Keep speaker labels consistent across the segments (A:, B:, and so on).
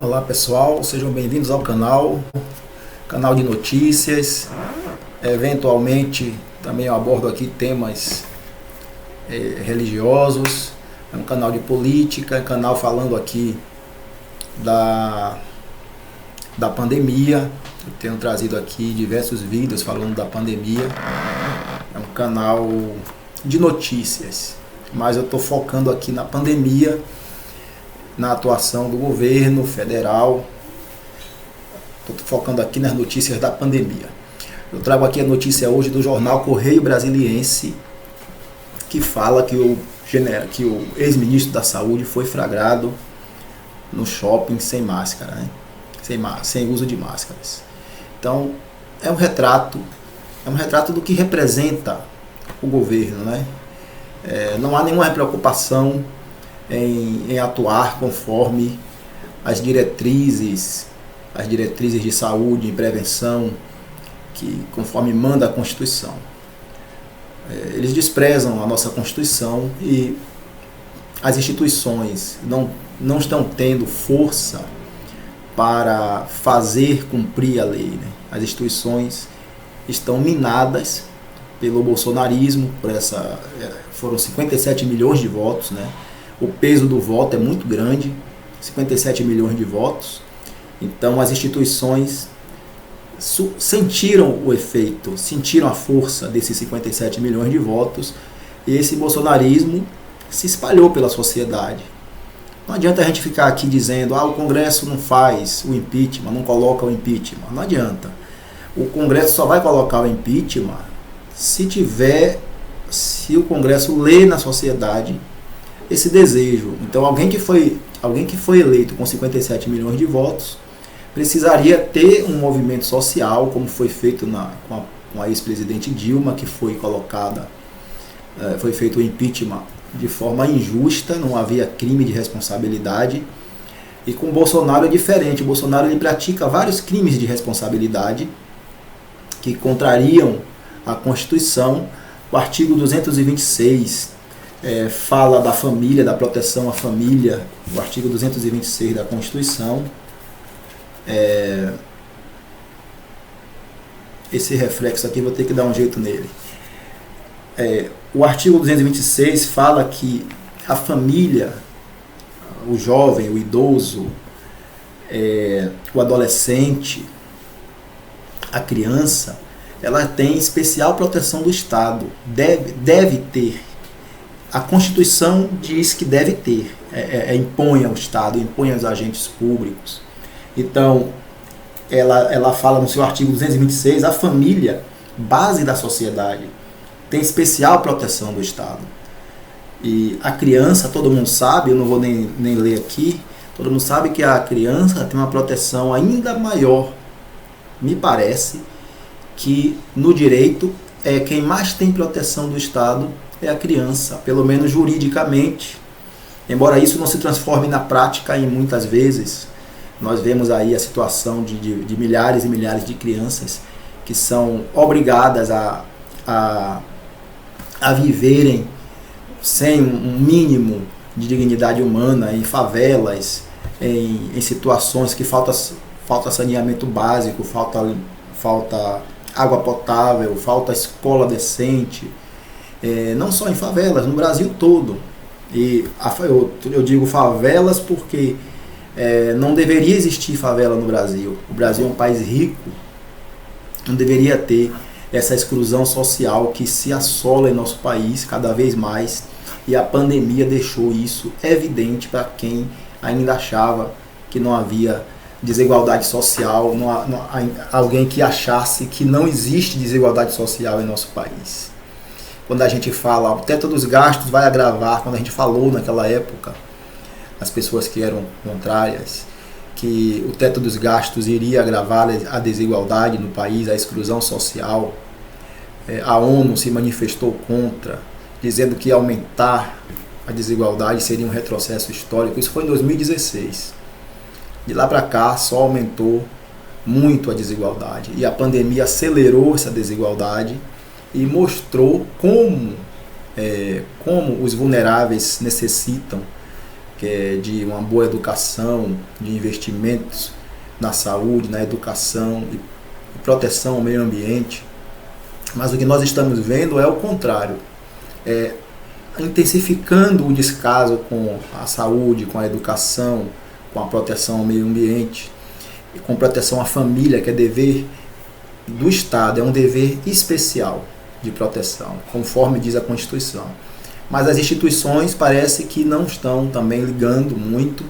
A: Olá pessoal, sejam bem-vindos ao canal de notícias. Eventualmente também eu abordo aqui temas religiosos. É um canal de política, canal falando aqui da pandemia. Eu tenho trazido aqui diversos vídeos falando da pandemia. É um canal de notícias, mas eu estou focando aqui na pandemia, na atuação do governo federal. Estou focando aqui nas notícias da pandemia. Eu trago aqui a notícia hoje do jornal Correio Brasiliense, que fala que o ex-ministro da Saúde foi flagrado no shopping sem máscara, né? Sem uso de máscaras. Então, é um retrato do que representa o governo, né? Não há nenhuma preocupação em atuar conforme as diretrizes de saúde e prevenção, que conforme manda a Constituição. Eles desprezam a nossa Constituição e as instituições não estão tendo força para fazer cumprir a lei, né? As instituições estão minadas pelo bolsonarismo, foram 57 milhões de votos, né? O peso do voto é muito grande, 57 milhões de votos. Então as instituições sentiram o efeito, sentiram a força desses 57 milhões de votos, e esse bolsonarismo se espalhou pela sociedade. Não adianta a gente ficar aqui dizendo, o Congresso não faz o impeachment, não coloca o impeachment. Não adianta. O Congresso só vai colocar o impeachment se o Congresso lê na sociedade esse desejo. Então alguém que foi eleito com 57 milhões de votos precisaria ter um movimento social, como foi feito com a ex-presidente Dilma, que foi feito o impeachment de forma injusta, não havia crime de responsabilidade. E com o Bolsonaro é diferente. O Bolsonaro ele pratica vários crimes de responsabilidade que contrariam a Constituição. O artigo 226 fala da família, da proteção à família. O artigo 226 da Constituição. Esse reflexo aqui vou ter que dar um jeito nele. O artigo 226 fala que a família, o jovem, o idoso, o adolescente, a criança, ela tem especial proteção do Estado. Deve ter. A Constituição diz que deve ter. Impõe ao Estado, impõe aos agentes públicos. Então, ela fala no seu artigo 226, a família, base da sociedade, tem especial proteção do Estado. E a criança, todo mundo sabe, eu não vou nem ler aqui, todo mundo sabe que a criança tem uma proteção ainda maior. Me parece que no direito, quem mais tem proteção do Estado é a criança, pelo menos juridicamente. Embora isso não se transforme na prática, e muitas vezes nós vemos aí a situação de milhares e milhares de crianças que são obrigadas a viverem sem um mínimo de dignidade humana em favelas, em situações que falta saneamento básico, falta água potável, falta escola decente, não só em favelas, no Brasil todo. E eu digo favelas porque não deveria existir favela no Brasil. O Brasil é um país rico, não deveria ter essa exclusão social que se assola em nosso país cada vez mais, e a pandemia deixou isso evidente para quem ainda achava que não havia desigualdade social, alguém que achasse que não existe desigualdade social em nosso país. Quando a gente fala, o teto dos gastos vai agravar, quando a gente falou naquela época, as pessoas que eram contrárias, que o teto dos gastos iria agravar a desigualdade no país, a exclusão social, a ONU se manifestou contra, dizendo que aumentar a desigualdade seria um retrocesso histórico. Isso foi em 2016. De lá para cá só aumentou muito a desigualdade, e a pandemia acelerou essa desigualdade e mostrou como os vulneráveis necessitam que é de uma boa educação, de investimentos na saúde, na educação e proteção ao meio ambiente. Mas o que nós estamos vendo é o contrário, intensificando o descaso com a saúde, com a educação, com a proteção ao meio ambiente, e com proteção à família, que é dever do Estado, é um dever especial de proteção, conforme diz a Constituição. Mas as instituições parece que não estão também ligando muito.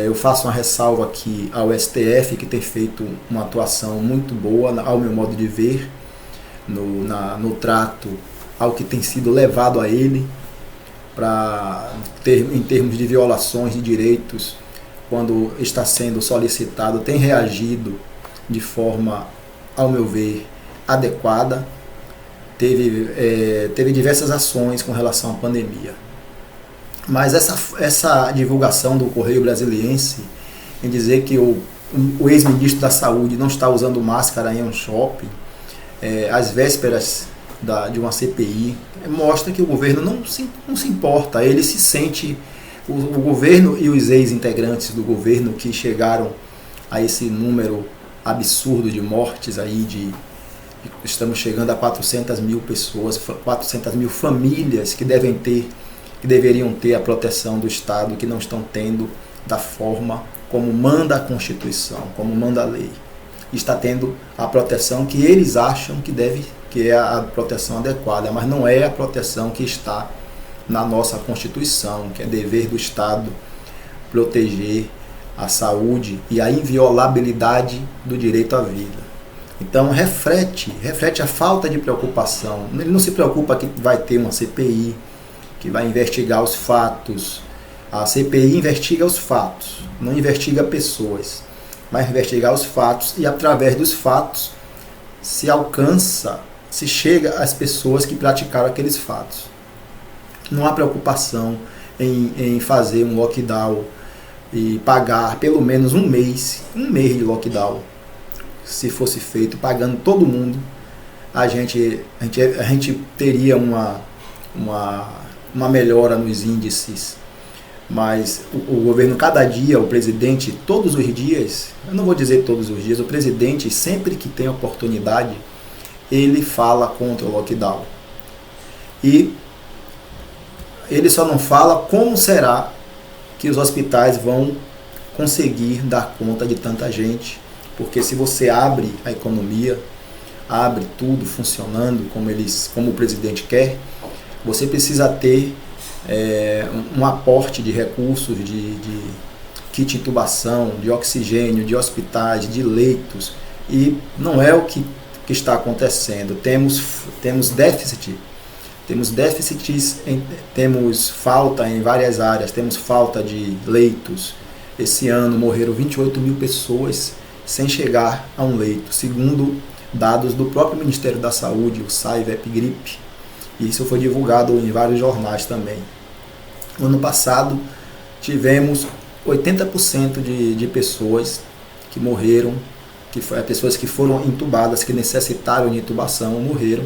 A: Eu faço uma ressalva aqui ao STF, que tem feito uma atuação muito boa, ao meu modo de ver, no trato ao que tem sido levado a ele, em termos de violações de direitos, quando está sendo solicitado, tem reagido de forma, ao meu ver, adequada. Teve diversas ações com relação à pandemia. Mas essa divulgação do Correio Brasiliense em dizer que o ex-ministro da Saúde não está usando máscara em um shopping, às vésperas de uma CPI, mostra que o governo não se importa. Ele se sente, o governo e os ex-integrantes do governo que chegaram a esse número absurdo de mortes aí, estamos chegando a 400 mil pessoas, 400 mil famílias que deveriam ter a proteção do Estado, que não estão tendo da forma como manda a Constituição, como manda a lei. Está tendo a proteção que eles acham que é a proteção adequada, mas não é a proteção que está na nossa Constituição, que é dever do Estado proteger a saúde e a inviolabilidade do direito à vida. Então reflete a falta de preocupação. Ele não se preocupa que vai ter uma CPI, que vai investigar os fatos. A CPI investiga os fatos, não investiga pessoas, mas investigar os fatos, e através dos fatos se chega às pessoas que praticaram aqueles fatos. Não há preocupação em fazer um lockdown e pagar pelo menos um mês de lockdown. Se fosse feito pagando todo mundo, a gente teria uma melhora nos índices. Mas o governo, cada dia, o presidente, todos os dias, eu não vou dizer todos os dias, o presidente, sempre que tem oportunidade, ele fala contra o lockdown. E ele só não fala como será que os hospitais vão conseguir dar conta de tanta gente. Porque se você abre a economia, abre tudo funcionando como o presidente quer, você precisa ter um aporte de recursos, de kit de intubação, de oxigênio, de hospitais, de leitos, e não é o que está acontecendo. Temos déficit, temos falta em várias áreas, temos falta de leitos. Esse ano morreram 28 mil pessoas sem chegar a um leito, segundo dados do próprio Ministério da Saúde, o SAIV-EPGRIP. Isso foi divulgado em vários jornais também. No ano passado, tivemos 80% de pessoas que morreram, pessoas que foram intubadas, que necessitaram de intubação, morreram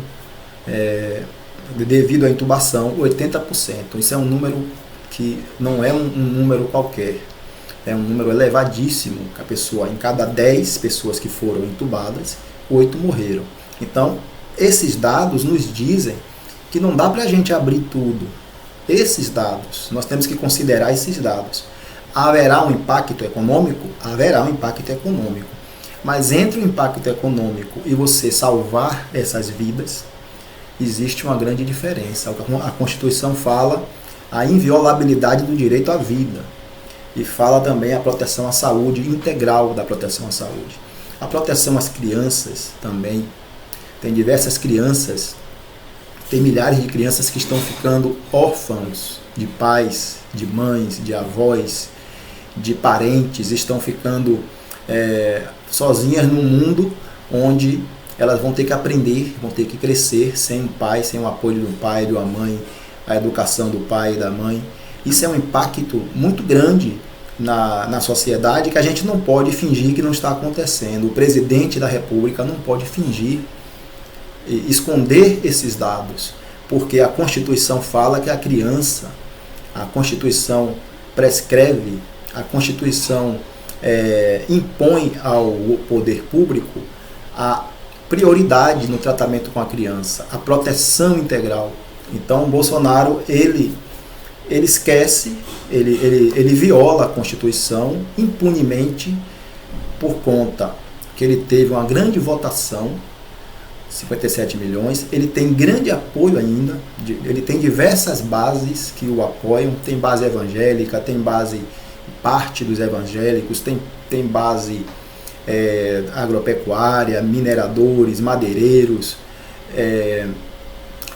A: devido à intubação, 80%. Isso é um número que não é um número qualquer. É um número elevadíssimo, que em cada 10 pessoas que foram intubadas, 8 morreram. Então, esses dados nos dizem que não dá para a gente abrir tudo. Esses dados, nós temos que considerar esses dados. Haverá um impacto econômico? Haverá um impacto econômico. Mas entre o impacto econômico e você salvar essas vidas, existe uma grande diferença. A Constituição fala a inviolabilidade do direito à vida. E fala também a proteção à saúde, integral da proteção à saúde. A proteção às crianças também. Tem diversas crianças, tem milhares de crianças que estão ficando órfãos de pais, de mães, de avós, de parentes, estão ficando sozinhas num mundo onde elas vão ter que aprender, vão ter que crescer sem um pai, sem o apoio do pai, de uma mãe, a educação do pai e da mãe. Isso é um impacto muito grande na sociedade, que a gente não pode fingir que não está acontecendo. O presidente da República não pode fingir, esconder esses dados, porque a Constituição fala que a criança, a Constituição prescreve, a Constituição impõe ao poder público a prioridade no tratamento com a criança, a proteção integral. Então, Bolsonaro, ele esquece, ele viola a Constituição impunemente por conta que ele teve uma grande votação, 57 milhões, ele tem grande apoio ainda, ele tem diversas bases que o apoiam, tem base evangélica, tem base parte dos evangélicos, tem base agropecuária, mineradores, madeireiros,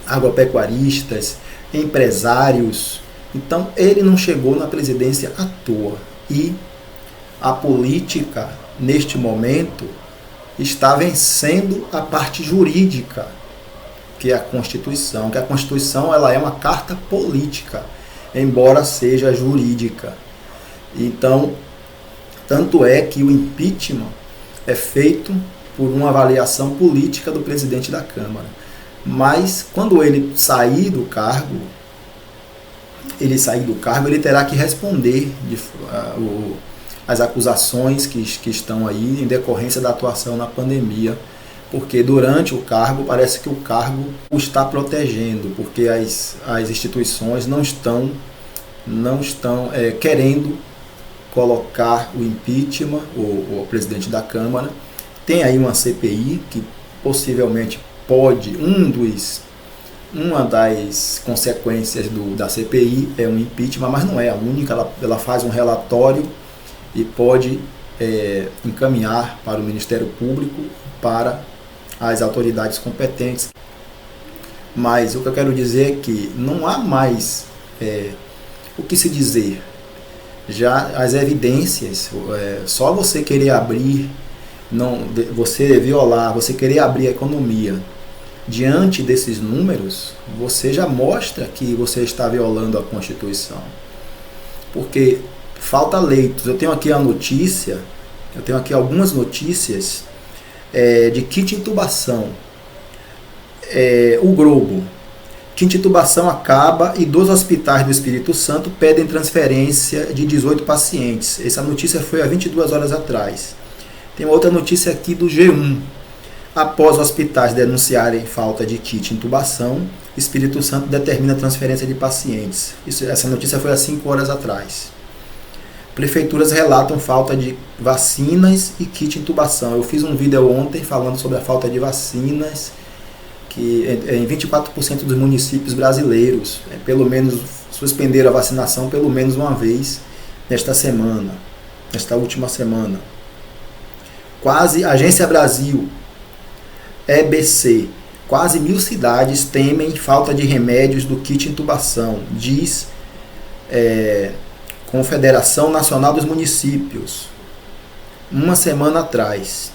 A: agropecuaristas, empresários. Então ele não chegou na presidência à toa, e a política neste momento está vencendo a parte jurídica, que é a Constituição, que a Constituição ela é uma carta política, embora seja jurídica. Então, tanto é que o impeachment é feito por uma avaliação política do presidente da Câmara. Mas, quando ele sair do cargo, ele terá que responder as acusações que estão aí em decorrência da atuação na pandemia, porque durante o cargo parece que o cargo o está protegendo, porque as instituições não estão querendo colocar o impeachment, o presidente da Câmara. Tem aí uma CPI que possivelmente pode, uma das consequências da CPI é um impeachment, mas não é a única, ela faz um relatório e pode encaminhar para o Ministério Público, para as autoridades competentes. Mas o que eu quero dizer é que não há mais o que se dizer. Já as evidências, só você querer abrir, você violar, você querer abrir a economia, diante desses números, você já mostra que você está violando a Constituição. Porque falta leitos. Eu tenho aqui algumas notícias de kit intubação. O Globo. Kit intubação acaba e 2 hospitais do Espírito Santo pedem transferência de 18 pacientes. Essa notícia foi há 22 horas atrás. Tem outra notícia aqui do G1. Após hospitais denunciarem falta de kit intubação, Espírito Santo determina a transferência de pacientes. Essa notícia foi há 5 horas atrás. Prefeituras relatam falta de vacinas e kit intubação. Eu fiz um vídeo ontem falando sobre a falta de vacinas, que em 24% dos municípios brasileiros, pelo menos suspenderam a vacinação pelo menos uma vez nesta última semana. Quase Agência Brasil, EBC, quase 1.000 cidades temem falta de remédios do kit intubação, diz Confederação Nacional dos Municípios, uma semana atrás.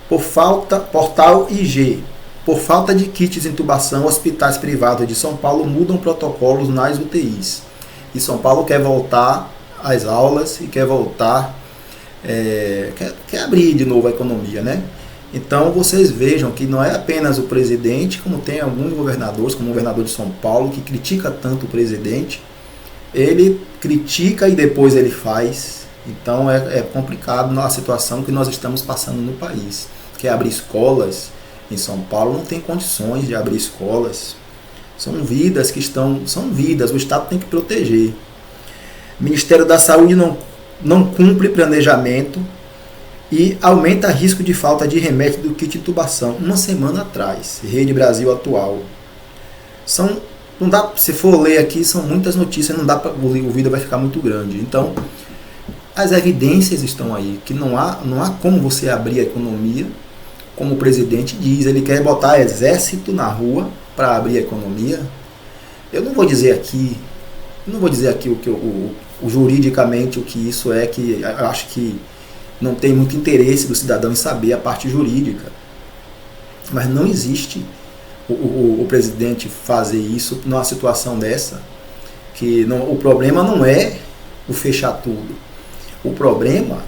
A: Portal IG, por falta de kits de intubação, hospitais privados de São Paulo mudam protocolos nas UTIs. E São Paulo quer voltar às aulas e quer voltar, quer abrir de novo a economia, né? Então vocês vejam que não é apenas o presidente, como tem alguns governadores, como o governador de São Paulo, que critica tanto o presidente. Ele critica e depois ele faz. Então é complicado na situação que nós estamos passando no país. Quer abrir escolas em São Paulo, não tem condições de abrir escolas. São vidas, o Estado tem que proteger. O Ministério da Saúde não cumpre planejamento e aumenta risco de falta de remédio do kit intubação. Uma semana atrás, Rede Brasil Atual. Não dá, se for ler aqui, são muitas notícias, não dá para, o vídeo vai ficar muito grande. Então, as evidências estão aí, que não há como você abrir a economia, como o presidente diz, ele quer botar exército na rua para abrir a economia. Eu não vou dizer aqui o que juridicamente o que isso é, que eu acho que não tem muito interesse do cidadão em saber a parte jurídica. Mas não existe o presidente fazer isso numa situação dessa, o problema não é o fechar tudo. O problema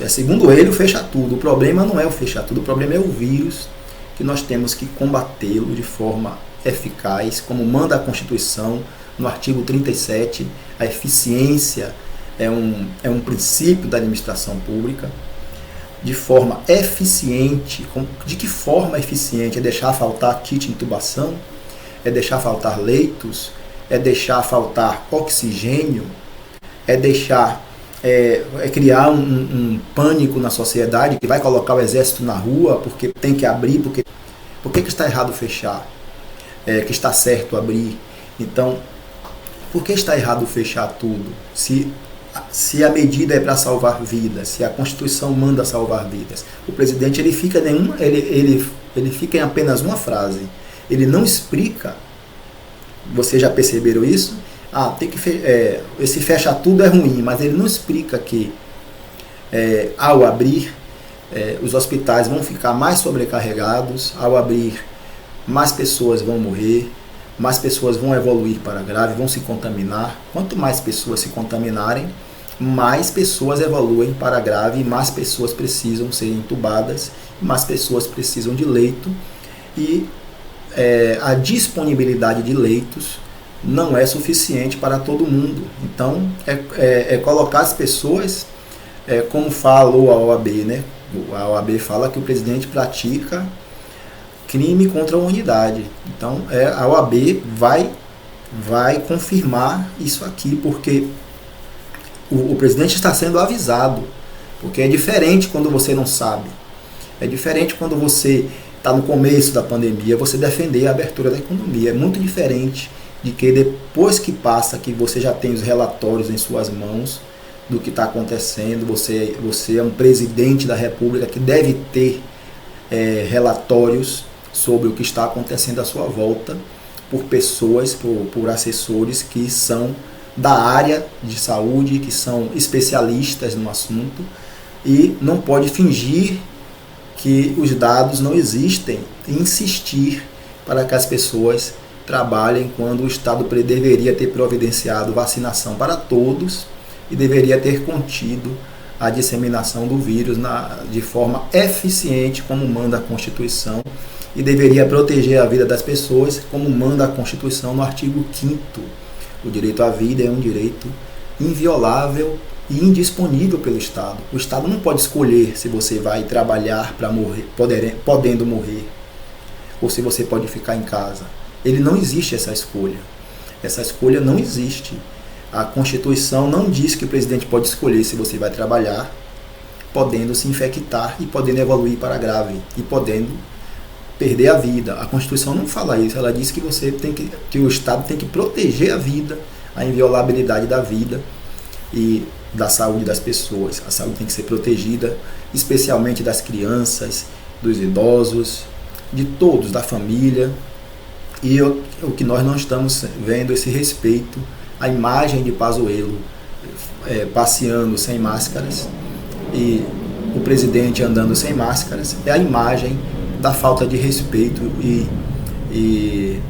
A: segundo ele, o fechar tudo. O problema não é o fechar tudo, o problema é o vírus, que nós temos que combatê-lo de forma eficaz, como manda a Constituição, no artigo 37, a eficiência é um princípio da administração pública. De forma eficiente, de que forma eficiente? É deixar faltar kit de intubação? É deixar faltar leitos? É deixar faltar oxigênio? É criar um pânico na sociedade que vai colocar o exército na rua porque tem que abrir, por que está errado fechar? Que está certo abrir? Então, por que está errado fechar tudo? Se a medida é para salvar vidas, se a Constituição manda salvar vidas, o presidente ele fica em apenas uma frase. Ele não explica. Vocês já perceberam isso? Esse fecha tudo é ruim, mas ele não explica que ao abrir, os hospitais vão ficar mais sobrecarregados, ao abrir, mais pessoas vão morrer, mais pessoas vão evoluir para grave, vão se contaminar. Quanto mais pessoas se contaminarem, mais pessoas evoluem para grave, mais pessoas precisam ser entubadas, mais pessoas precisam de leito, e a disponibilidade de leitos não é suficiente para todo mundo. Então, colocar as pessoas, como falou a OAB, né? A OAB fala que o presidente pratica crime contra a humanidade. Então, a OAB vai confirmar isso aqui, porque o presidente está sendo avisado, porque é diferente quando você não sabe. É diferente quando você está no começo da pandemia, você defender a abertura da economia. É muito diferente de que depois que passa, que você já tem os relatórios em suas mãos do que está acontecendo, você é um presidente da República que deve ter relatórios sobre o que está acontecendo à sua volta por pessoas, por assessores que são da área de saúde, que são especialistas no assunto, e não pode fingir que os dados não existem e insistir para que as pessoas trabalhem quando o Estado deveria ter providenciado vacinação para todos e deveria ter contido a disseminação do vírus de forma eficiente, como manda a Constituição, e deveria proteger a vida das pessoas, como manda a Constituição no artigo 5º. O direito à vida é um direito inviolável e indisponível pelo Estado. O Estado não pode escolher se você vai trabalhar para morrer, podendo morrer, ou se você pode ficar em casa. Não existe essa escolha. Essa escolha não existe. A Constituição não diz que o presidente pode escolher se você vai trabalhar, podendo se infectar e podendo evoluir para grave e podendo perder a vida. A Constituição não fala isso. Ela diz que que o Estado tem que proteger a vida, a inviolabilidade da vida e da saúde das pessoas. A saúde tem que ser protegida, especialmente das crianças, dos idosos, de todos, da família. E o que nós não estamos vendo, esse respeito à imagem de Pazuello passeando sem máscaras e o presidente andando sem máscaras, é a imagem da falta de respeito e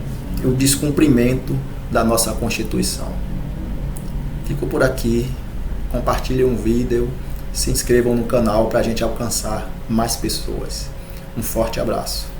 A: o descumprimento da nossa Constituição. Fico por aqui, compartilhem um vídeo, se inscrevam no canal para a gente alcançar mais pessoas. Um forte abraço.